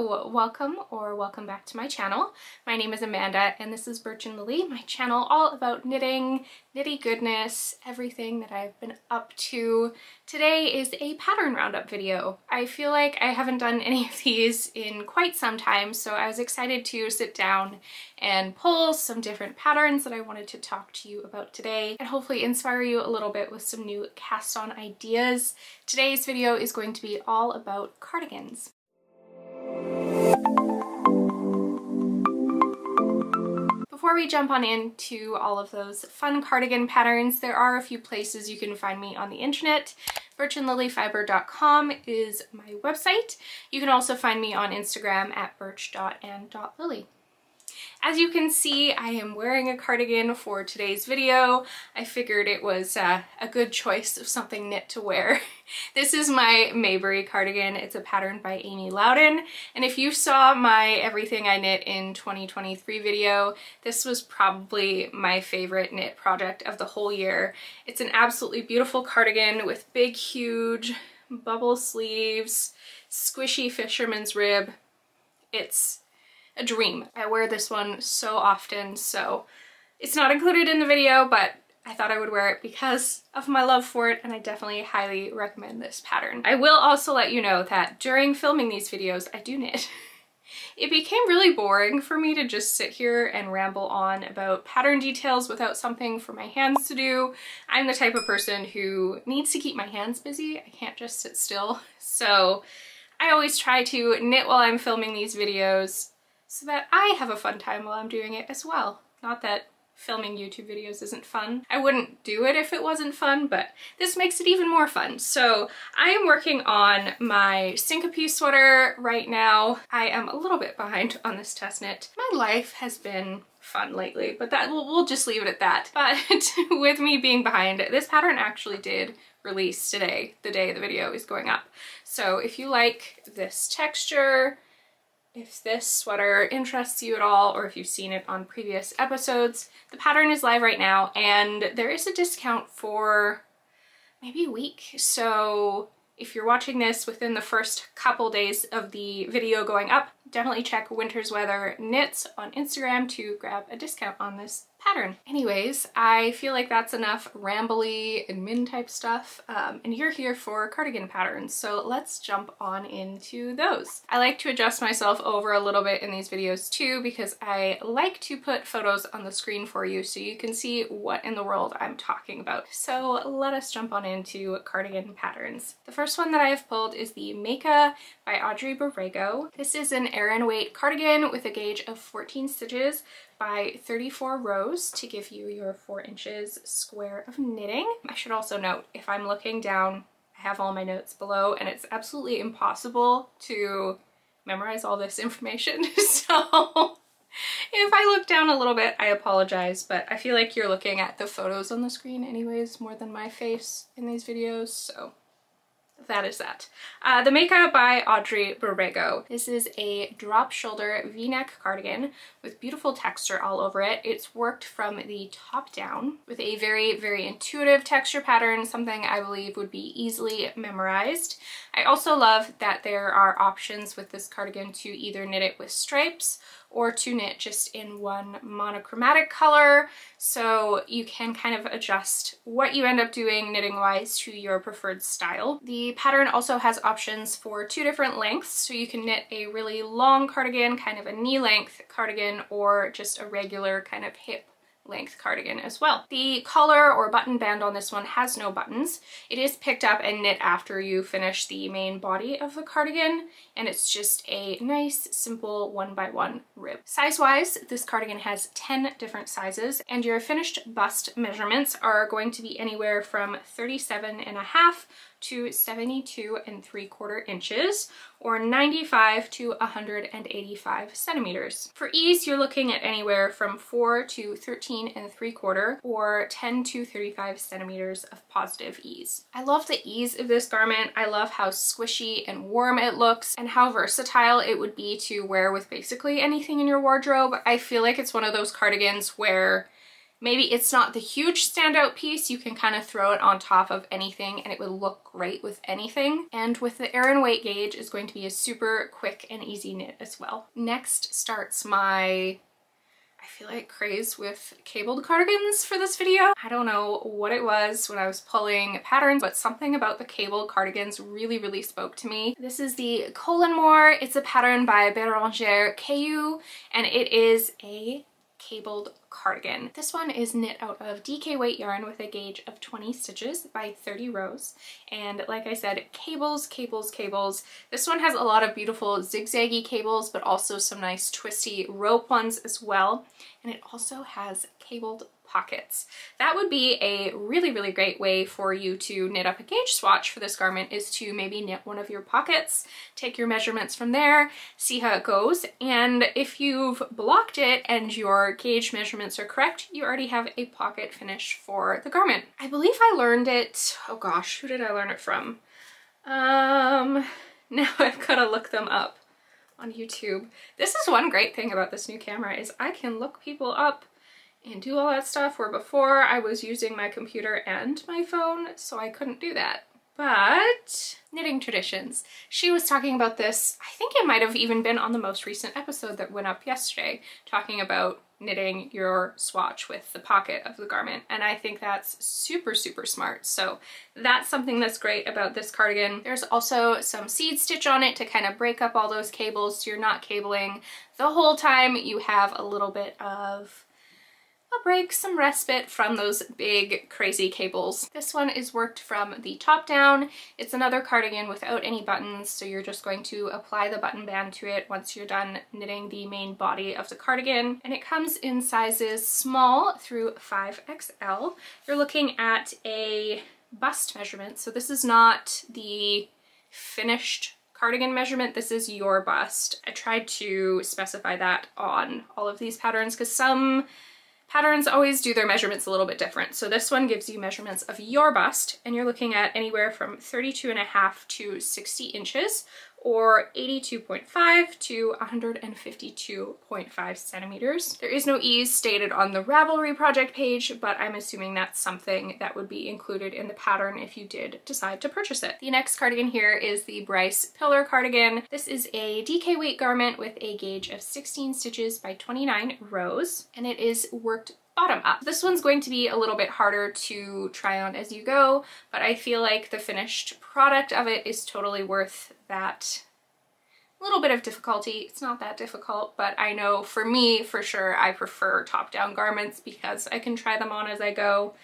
Hello, welcome back to my channel. My name is Amanda and this is Birch and Lily, my channel all about knitting, nitty goodness, everything that I've been up to. Today is a pattern roundup video. I feel like I haven't done any of these in quite some time, so I was excited to sit down and pull some different patterns that I wanted to talk to you about today and hopefully inspire you a little bit with some new cast on ideas. Today's video is going to be all about cardigans. Before we jump on into all of those fun cardigan patterns, there are a few places you can find me on the internet. birchandlilyfiber.com is my website. You can also find me on Instagram at birch.and.lily. As you can see, I am wearing a cardigan for today's video. I figured it was a good choice of something knit to wear. This is my Mayberry cardigan. It's a pattern by Amy Loudon. And if you saw my Everything I Knit in 2023 video, this was probably my favorite knit project of the whole year. It's an absolutely beautiful cardigan with big, huge bubble sleeves, squishy fisherman's rib. It's a dream. I wear this one so often, so it's not included in the video, but I thought I would wear it because of my love for it, and I definitely highly recommend this pattern. I will also let you know that during filming these videos, I do knit. It became really boring for me to just sit here and ramble on about pattern details without something for my hands to do. I'm the type of person who needs to keep my hands busy. I can't just sit still. So I always try to knit while I'm filming these videos so that I have a fun time while I'm doing it as well. Not that filming YouTube videos isn't fun. I wouldn't do it if it wasn't fun, but this makes it even more fun. So I am working on my syncope sweater right now. I am a little bit behind on this test knit. My life has been fun lately, but that we'll just leave it at that. But with me being behind, this pattern actually did release today, the day the video is going up. So if you like this texture, if this sweater interests you at all, or if you've seen it on previous episodes, the pattern is live right now and there is a discount for maybe a week. So if you're watching this within the first couple days of the video going up, definitely check Winter's Weather Knits on Instagram to grab a discount on this pattern. Anyways, I feel like that's enough rambly admin type stuff, and you're here for cardigan patterns, so let's jump on into those. I like to adjust myself over a little bit in these videos too, because I like to put photos on the screen for you so you can see what in the world I'm talking about. So let us jump on into cardigan patterns. The first one that I have pulled is the Maika by Audrey Borrego. This is an Aran weight cardigan with a gauge of 14 stitches by 34 rows to give you your 4 inches square of knitting. I should also note, if I'm looking down, I have all my notes below and it's absolutely impossible to memorize all this information. So if I look down a little bit, I apologize, but I feel like you're looking at the photos on the screen anyways more than my face in these videos, so that is that. The Maika by Audrey Borrego. This is a drop shoulder v-neck cardigan with beautiful texture all over it. It's worked from the top down with a very, very intuitive texture pattern, something I believe would be easily memorized. I also love that there are options with this cardigan to either knit it with stripes or to knit just in one monochromatic color, so you can kind of adjust what you end up doing knitting wise to your preferred style. The pattern also has options for 2 different lengths, so you can knit a really long cardigan, kind of a knee length cardigan, or just a regular kind of hip length cardigan as well. The collar or button band on this one has no buttons. It is picked up and knit after you finish the main body of the cardigan, and it's just a nice simple 1x1 rib. Size wise, this cardigan has 10 different sizes, and your finished bust measurements are going to be anywhere from 37.5 to 72 3/4 inches, or 95 to 185 centimeters. For ease, you're looking at anywhere from 4 to 13 3/4, or 10 to 35 centimeters of positive ease. I love the ease of this garment. I love how squishy and warm it looks and how versatile it would be to wear with basically anything in your wardrobe. I feel like it's one of those cardigans where maybe it's not the huge standout piece. You can kind of throw it on top of anything and it would look great with anything. And with the Aran weight gauge is going to be a super quick and easy knit as well. Next starts my, I feel like, craze with cabled cardigans for this video. I don't know what it was when I was pulling patterns, but something about the cabled cardigans really spoke to me. This is the Collanmore. It's a pattern by Birch KAL, and it is a cabled cardigan. This one is knit out of DK weight yarn with a gauge of 20 stitches by 30 rows. And like I said, cables. This one has a lot of beautiful zigzaggy cables, but also some nice twisty rope ones as well. And it also has cabled pockets. That would be a really great way for you to knit up a gauge swatch for this garment, is to maybe knit one of your pockets, take your measurements from there, see how it goes, and if you've blocked it and your gauge measurements are correct, you already have a pocket finish for the garment. I believe I learned it, oh gosh, who did I learn it from? Now I've got to look them up on YouTube. This is one great thing about this new camera, is I can look people up and do all that stuff, where before I was using my computer and my phone, so I couldn't do that. But knitting traditions. She was talking about this, I think it might have even been on the most recent episode that went up yesterday, talking about knitting your swatch with the pocket of the garment, and I think that's super smart. So that's something that's great about this cardigan. There's also some seed stitch on it to kind of break up all those cables, so you're not cabling the whole time. You have a little bit of a break, some respite from those big crazy cables. This one is worked from the top down. It's another cardigan without any buttons, so you're just going to apply the button band to it once you're done knitting the main body of the cardigan. And it comes in sizes small through 5XL. You're looking at a bust measurement, so this is not the finished cardigan measurement, this is your bust. I tried to specify that on all of these patterns because some patterns always do their measurements a little bit different. So this one gives you measurements of your bust, and you're looking at anywhere from 32.5 to 60 inches, or 82.5 to 152.5 centimeters. There is no ease stated on the Ravelry project page, but I'm assuming that's something that would be included in the pattern if you did decide to purchase it. The next cardigan here is the Bryce Pillar cardigan. This is a DK weight garment with a gauge of 16 stitches by 29 rows, and it is worked bottom up. This one's going to be a little bit harder to try on as you go, but I feel like the finished product of it is totally worth that little bit of difficulty. It's not that difficult, but I know for me, for sure, I prefer top-down garments because I can try them on as I go.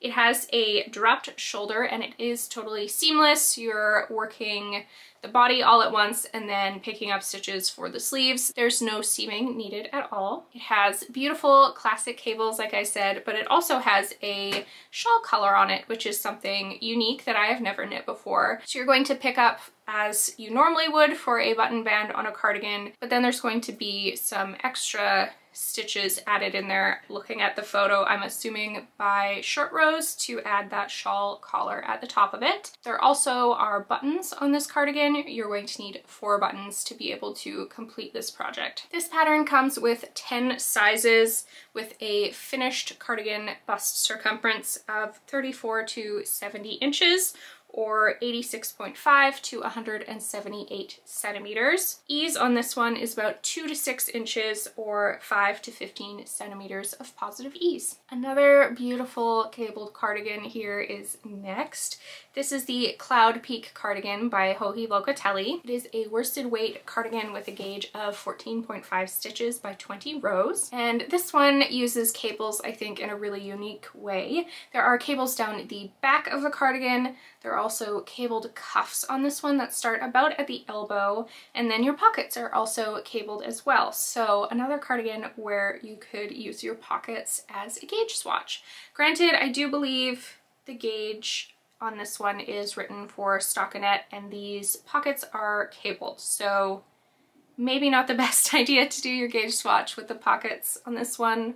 It has a dropped shoulder and it is totally seamless. You're working the body all at once and then picking up stitches for the sleeves. There's no seaming needed at all. It has beautiful classic cables, like I said, but it also has a shawl collar on it, which is something unique that I have never knit before. So you're going to pick up as you normally would for a button band on a cardigan, but then there's going to be some extra stitches added in there. Looking at the photo, I'm assuming by short rows to add that shawl collar at the top of it. There also are buttons on this cardigan. You're going to need 4 buttons to be able to complete this project. This pattern comes with 10 sizes with a finished cardigan bust circumference of 34 to 70 inches, or 86.5 to 178 centimeters. Ease on this one is about 2 to 6 inches, or 5 to 15 centimeters of positive ease. Another beautiful cabled cardigan here is next. This is the Cloud Peak cardigan by Joji Locatelli. It is a worsted weight cardigan with a gauge of 14.5 stitches by 20 rows. And this one uses cables, I think, in a really unique way. There are cables down the back of the cardigan. There are also cabled cuffs on this one that start about at the elbow, and then your pockets are also cabled as well. So another cardigan where you could use your pockets as a gauge swatch. Granted, I do believe the gauge on this one is written for stockinette and these pockets are cabled, so maybe not the best idea to do your gauge swatch with the pockets on this one.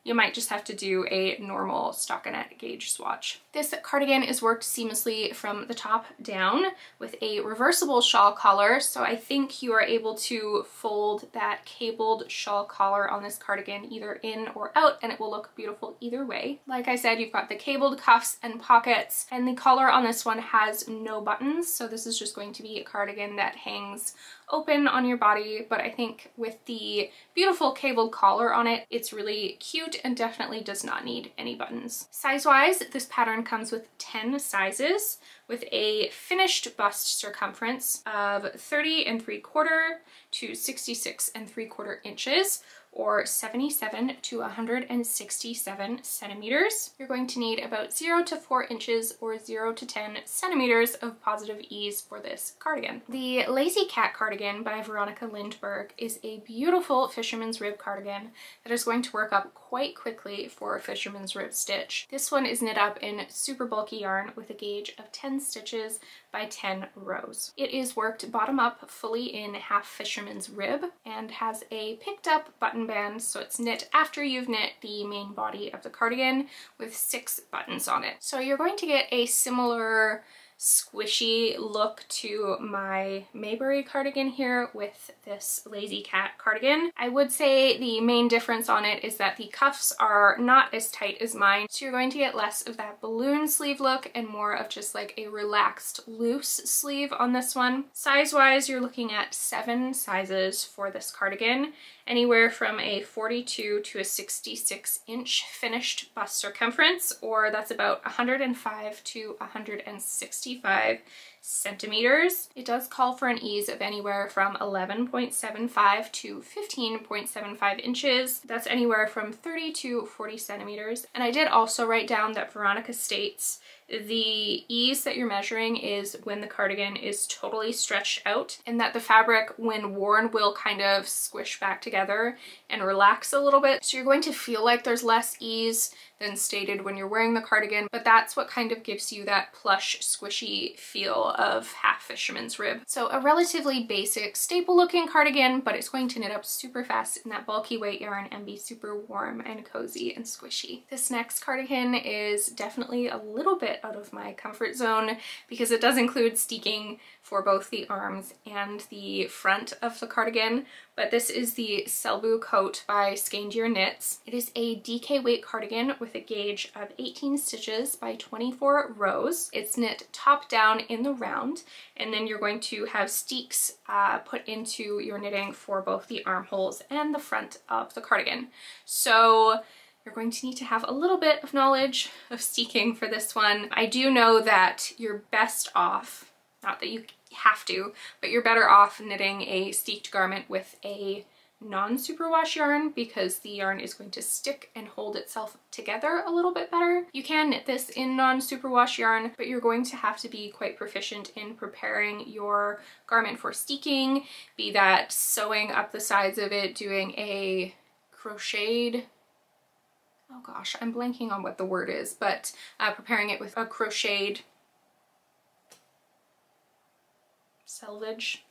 you might just have to do a normal stockinette gauge swatch. This cardigan is worked seamlessly from the top down with a reversible shawl collar, so I think you are able to fold that cabled shawl collar on this cardigan either in or out, and it will look beautiful either way. Like I said, you've got the cabled cuffs and pockets, and the collar on this one has no buttons, so this is just going to be a cardigan that hangs open on your body, but I think with the beautiful cabled collar on it, it's really cute and definitely does not need any buttons. Size-wise, this pattern comes with 10 sizes with a finished bust circumference of 30 3/4 to 66 3/4 inches, or 77 to 167 centimeters. You're going to need about 0 to 4 inches or 0 to 10 centimeters of positive ease for this cardigan. The Lazy Cat Cardigan by Veronica Lindberg is a beautiful fisherman's rib cardigan that is going to work up quite quickly for a fisherman's rib stitch. This one is knit up in super bulky yarn with a gauge of 10 stitches by 10 rows. It is worked bottom up fully in half fisherman's rib and has a picked up button band, so it's knit after you've knit the main body of the cardigan with 6 buttons on it. So you're going to get a similar squishy look to my Mayberry cardigan here with this Lazy Cat cardigan. I would say the main difference on it is that the cuffs are not as tight as mine, so you're going to get less of that balloon sleeve look and more of just like a relaxed loose sleeve on this one. Size-wise, you're looking at 7 sizes for this cardigan, anywhere from a 42 to a 66 inch finished bust circumference, or that's about 105 to 165 centimeters. It does call for an ease of anywhere from 11.75 to 15.75 inches. That's anywhere from 30 to 40 centimeters. And I did also write down that Veronica states the ease that you're measuring is when the cardigan is totally stretched out, and that the fabric when worn will kind of squish back together and relax a little bit. So you're going to feel like there's less ease than stated when you're wearing the cardigan, but that's what kind of gives you that plush squishy feel of half fisherman's rib. So a relatively basic staple looking cardigan, but it's going to knit up super fast in that bulky weight yarn and be super warm and cozy and squishy. This next cardigan is definitely a little bit out of my comfort zone because it does include steeking for both the arms and the front of the cardigan, but this is the Selbu Coat by Skein Knits. It is a DK weight cardigan with a gauge of 18 stitches by 24 rows. It's knit top down in the round, and then you're going to have steeks put into your knitting for both the armholes and the front of the cardigan. So you're going to need to have a little bit of knowledge of steeking for this one. I do know that you're best off, not that you have to, but you're better off knitting a steeked garment with a non-superwash yarn because the yarn is going to stick and hold itself together a little bit better. You can knit this in non-superwash yarn, but you're going to have to be quite proficient in preparing your garment for steeking, be that sewing up the sides of it, doing a crocheted, oh gosh, I'm blanking on what the word is, but preparing it with a crocheted selvage.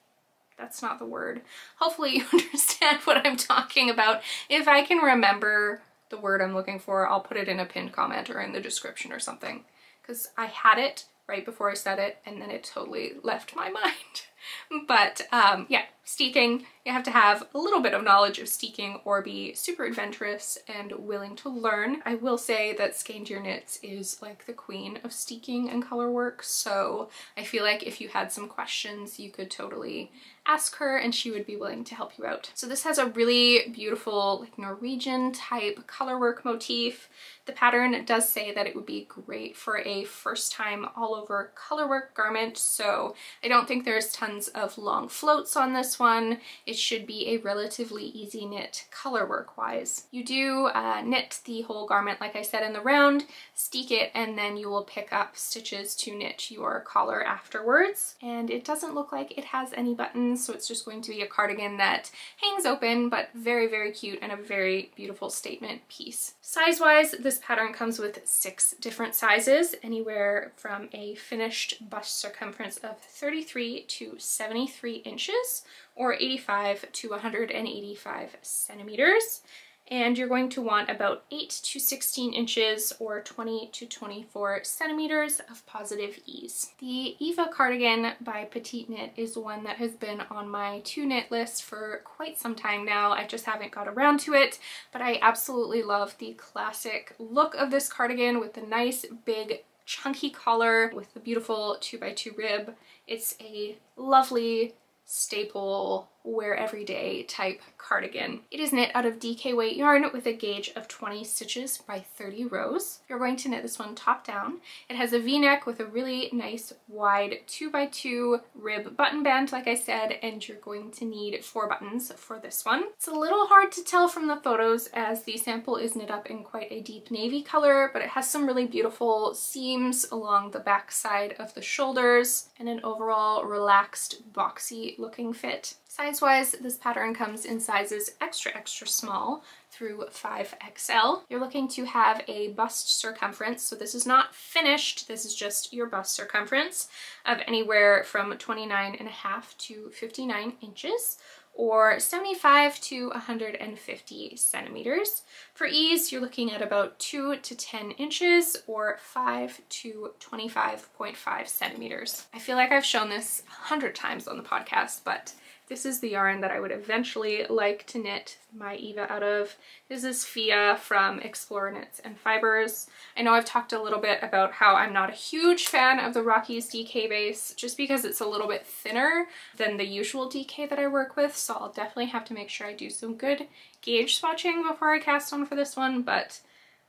That's not the word. Hopefully you understand what I'm talking about. If I can remember the word I'm looking for, I'll put it in a pinned comment or in the description or something, because I had it right before I said it and then it totally left my mind. But yeah, steeking, you have to have a little bit of knowledge of steeking or be super adventurous and willing to learn. I will say that Skein Knits is like the queen of steeking and color work, so I feel like if you had some questions you could totally ask her and she would be willing to help you out. So this has a really beautiful like Norwegian type colorwork motif. The pattern does say that it would be great for a first time all over colorwork garment, so I don't think there's tons of long floats on this one. It should be a relatively easy knit colorwork wise. You do knit the whole garment like I said in the round, steek it, and then you will pick up stitches to knit your collar afterwards. And it doesn't look like it has any buttons, so it's just going to be a cardigan that hangs open, but very, very cute and a very beautiful statement piece. Size-wise, this pattern comes with 6 different sizes, anywhere from a finished bust circumference of 33 to 73 inches, or 85 to 185 centimeters. and you're going to want about 8 to 16 inches or 20 to 24 centimeters of positive ease. The Eva Cardigan by Petite Knit is one that has been on my to knit list for quite some time now. I just haven't got around to it, but I absolutely love the classic look of this cardigan with the nice big chunky collar with the beautiful 2x2 rib. It's a lovely staple wear everyday type cardigan. It is knit out of DK weight yarn with a gauge of 20 stitches by 30 rows. You're going to knit this one top down. It has a V-neck with a really nice wide 2x2 rib button band, like I said, and you're going to need 4 buttons for this one. It's a little hard to tell from the photos as the sample is knit up in quite a deep navy color, but it has some really beautiful seams along the back side of the shoulders and an overall relaxed boxy looking fit. Size-wise, this pattern comes in sizes extra small through 5XL. You're looking to have a bust circumference, so this is not finished, this is just your bust circumference of anywhere from 29.5 to 59 inches, or 75 to 150 centimeters. For ease, you're looking at about 2 to 10 inches or 5 to 25.5 centimeters. I feel like I've shown this 100 times on the podcast, but this is the yarn that I would eventually like to knit my Eva out of. This is Fia from Explore Knits and Fibers. I know I've talked a little bit about how I'm not a huge fan of the Rockies DK base just because it's a little bit thinner than the usual DK that I work with, so I'll definitely have to make sure I do some good gauge swatching before I cast on for this one, but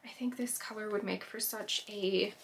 I think this color would make for such a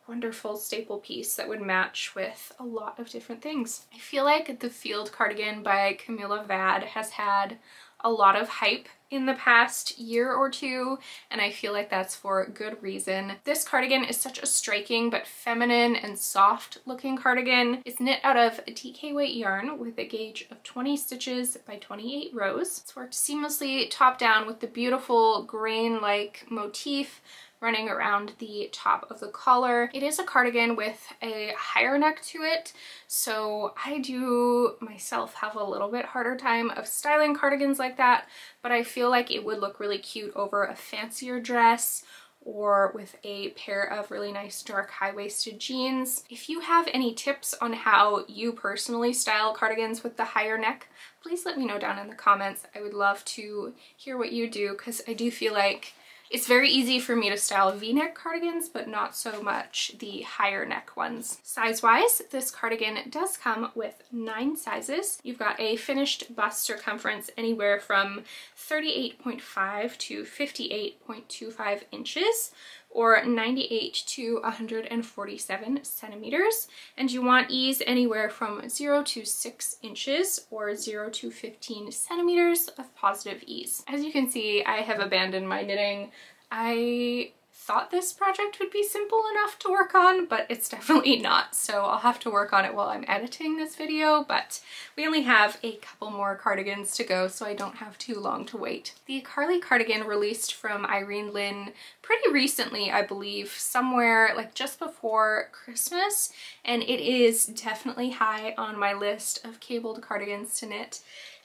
wonderful staple piece that would match with a lot of different things. I feel like the Field Cardigan by Camilla Vad has had a lot of hype in the past year or two, and I feel like that's for good reason. This cardigan is such a striking but feminine and soft looking cardigan. It's knit out of DK weight yarn with a gauge of 20 stitches by 28 rows. It's worked seamlessly top down with the beautiful grain-like motif running around the top of the collar. It is a cardigan with a higher neck to it, so I do myself have a little bit harder time of styling cardigans like that, but I feel like it would look really cute over a fancier dress or with a pair of really nice dark high-waisted jeans. If you have any tips on how you personally style cardigans with the higher neck, please let me know down in the comments. I would love to hear what you do, because I do feel like it's very easy for me to style V-neck cardigans, but not so much the higher neck ones. Size-wise, this cardigan does come with 9 sizes. You've got a finished bust circumference anywhere from 38.5 to 58.25 inches, or 98 to 147 centimeters, and you want ease anywhere from 0 to 6 inches or 0 to 15 centimeters of positive ease. As you can see, I have abandoned my knitting. I thought this project would be simple enough to work on, but it's definitely not, so I'll have to work on it while I'm editing this video, but we only have a couple more cardigans to go, so I don't have too long to wait. The Carly cardigan released from Irene Lynn pretty recently, I believe, somewhere like just before Christmas, and it is definitely high on my list of cabled cardigans to knit.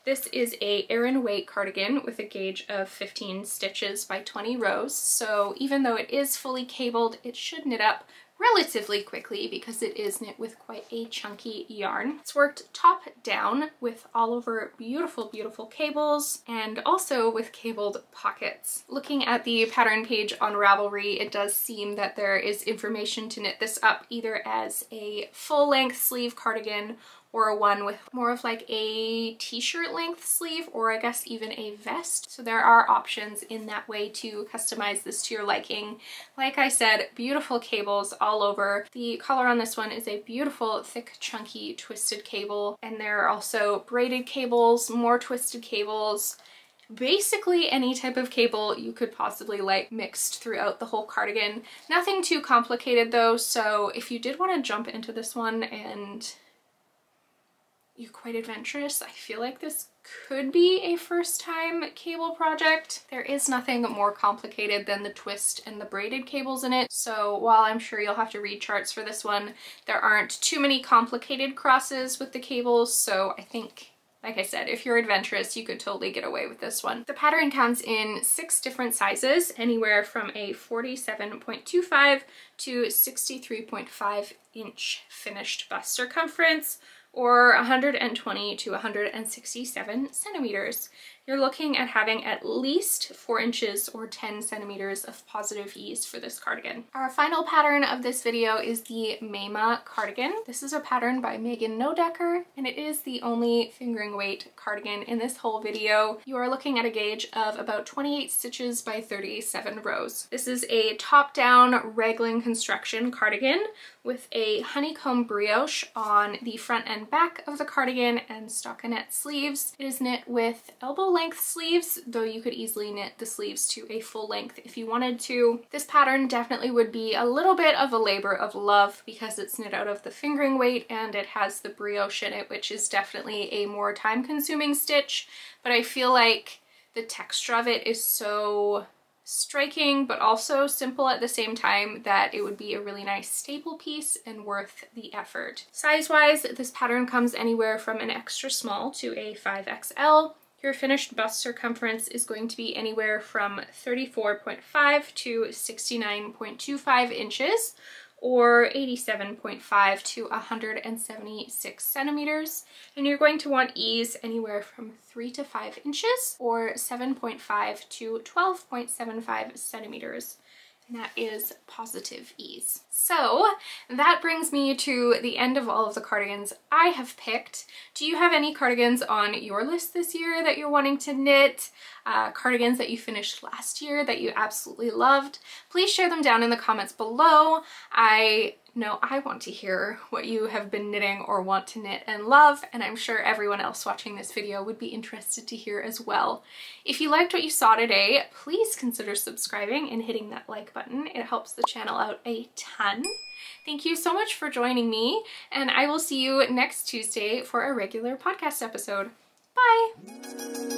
This is a Aran weight cardigan with a gauge of 15 stitches by 20 rows, so even though it is fully cabled, it should knit up relatively quickly because it is knit with quite a chunky yarn. It's worked top down with all over beautiful cables and also with cabled pockets. Looking at the pattern page on Ravelry, it does seem that there is information to knit this up either as a full-length sleeve cardigan or one with more of like a t-shirt length sleeve, or I guess even a vest. So there are options in that way to customize this to your liking. Like I said, beautiful cables all over. The collar on this one is a beautiful, thick, chunky, twisted cable, and there are also braided cables, more twisted cables, basically any type of cable you could possibly like mixed throughout the whole cardigan. Nothing too complicated though, so if you did want to jump into this one and you're quite adventurous, I feel like this could be a first time cable project. There is nothing more complicated than the twist and the braided cables in it, so while I'm sure you'll have to read charts for this one, there aren't too many complicated crosses with the cables, so I think like I said, if you're adventurous, you could totally get away with this one. The pattern comes in 6 different sizes, anywhere from a 47.25 to 63.5 inch finished bust circumference, or 120 to 167 centimeters. You're looking at having at least 4 inches or 10 centimeters of positive ease for this cardigan. Our final pattern of this video is the Maema cardigan. This is a pattern by Megan Nodecker, and it is the only fingering weight cardigan in this whole video. You are looking at a gauge of about 28 stitches by 37 rows. This is a top-down raglan construction cardigan with a honeycomb brioche on the front and back of the cardigan and stockinette sleeves. It is knit with elbow length sleeves, though you could easily knit the sleeves to a full length if you wanted to. This pattern definitely would be a little bit of a labor of love because it's knit out of the fingering weight and it has the brioche in it, which is definitely a more time-consuming stitch, but I feel like the texture of it is so striking but also simple at the same time that it would be a really nice staple piece and worth the effort. Size-wise, this pattern comes anywhere from an extra small to a 5XL. Your finished bust circumference is going to be anywhere from 34.5 to 69.25 inches, or 87.5 to 176 centimeters. And you're going to want ease anywhere from 3 to 5 inches, or 7.5 to 12.75 centimeters. And that is positive ease. So that brings me to the end of all of the cardigans I have picked. Do you have any cardigans on your list this year that you're wanting to knit? Cardigans that you finished last year that you absolutely loved? Please share them down in the comments below. I know I want to hear what you have been knitting or want to knit and love, and I'm sure everyone else watching this video would be interested to hear as well. If you liked what you saw today, please consider subscribing and hitting that like button. It helps the channel out a ton. Thank you so much for joining me, and I will see you next Tuesday for a regular podcast episode. Bye!